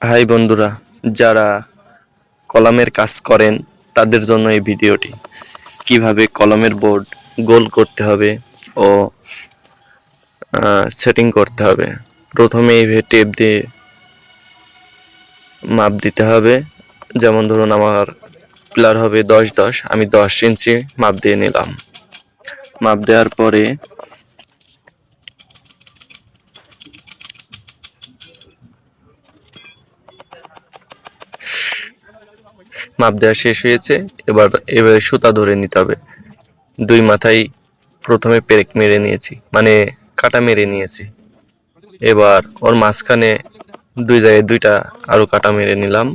High বন্ধুরা, যারা কলমের কাজ করেন তাদের জন্য এই ভিডিওটি। কিভাবে কলমের বোর্ড গোল করতে হবে ও সেটিং করতে হবে। প্রথমে এইভাবে টেপ দিয়ে মাপ দিতে হবে। যেমন ধরুন আমার পিলার হবে 10-10, আমি 10 ইঞ্চি মাপ দিয়ে নিলাম। মাপ দেওয়ার পরে মাপ দেওয়া শেষ হয়েছে। এবারে সুতা ধরে নিতে হবে। দুই মাথায় প্রথমে পেরেক মেরে নিয়েছি, মানে কাটা মেরে নিয়েছি। এবার ওর মাঝখানে দুই জায়গায় দুইটা আরো কাটা মেরে নিলাম।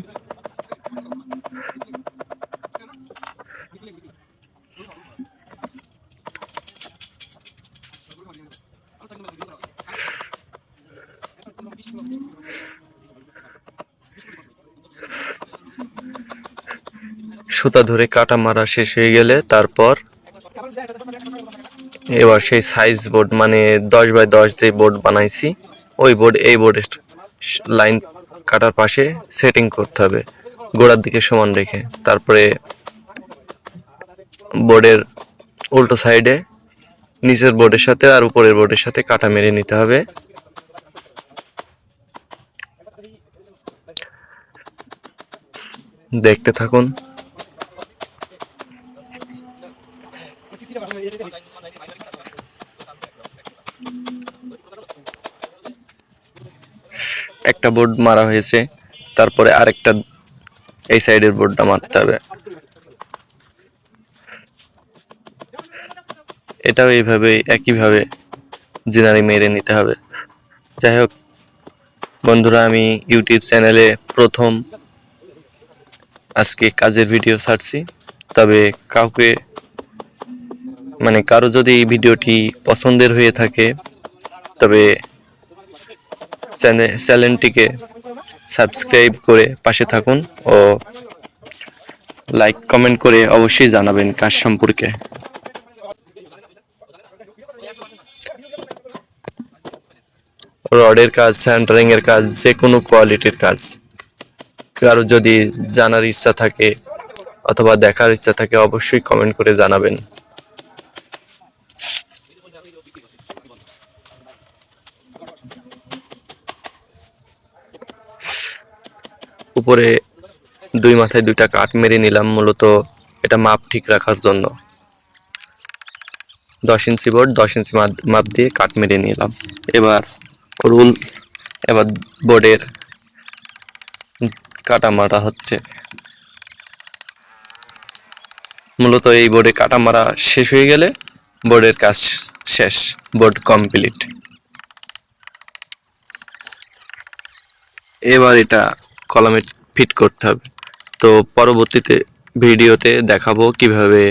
সুতা ধরে কাটা মারা শেষ হয়ে গেলে তারপর এবার সেই সাইজ বোর্ড, মানে 10x10 যে বোর্ড বানাইছি ওই বোর্ড এই বোর্ডের লাইন কাটার পাশে সেটিং করতে হবে গোড়ার দিকে সমান রেখে। তারপরে বোর্ডের উল্টো সাইডে নিচের বোর্ডের সাথে আর উপরের বোর্ডের সাথে কাটা মেরে নিতে হবে। দেখতে থাকুন। একটা বোর্ড মারা হয়েছে, তারপরে আরেকটা এই সাইডের বোর্ডটা মারতে হবে। এটাও এইভাবে একইভাবে জিনারি মেরে নিতে হবে। যাই হোক বন্ধুরা, আমি ইউটিউব চ্যানেলে প্রথম আজকে কাজের ভিডিও ছাড়ছি। তবে কারো যদি এই ভিডিওটি পছন্দের হয়ে থাকে তবে চ্যানেলটিকে সাবস্ক্রাইব করে পাশে থাকুন ও লাইক কমেন্ট করে অবশ্যই জানাবেন কাজ সম্পর্কে। রডের কাজ, সেন্টারিং এর কাজ, যে কোনো কোয়ালিটির কাজ কারো যদি জানার ইচ্ছা থাকে অথবা দেখার ইচ্ছা থাকে অবশ্যই কমেন্ট করে জানাবেন। উপরে দুই মাথায় দুইটা কাট মেরে নিলাম, মূলত এটা মাপ ঠিক রাখার জন্য। 10 ইঞ্চি বোর্ড 10 ইঞ্চি মাপ দিয়ে কাট মেরে নিলাম। এবার বোর্ডের কাটা মারা হচ্ছে। মূলত এই বোর্ডে কাটা মারা শেষ হয়ে গেলে বোর্ডের কাজ শেষ, বোর্ড কমপ্লিট। এবার এটা কলমে ফিট করতে হবে। তো পরবর্তীতে ভিডিওতে দেখাবো কিভাবে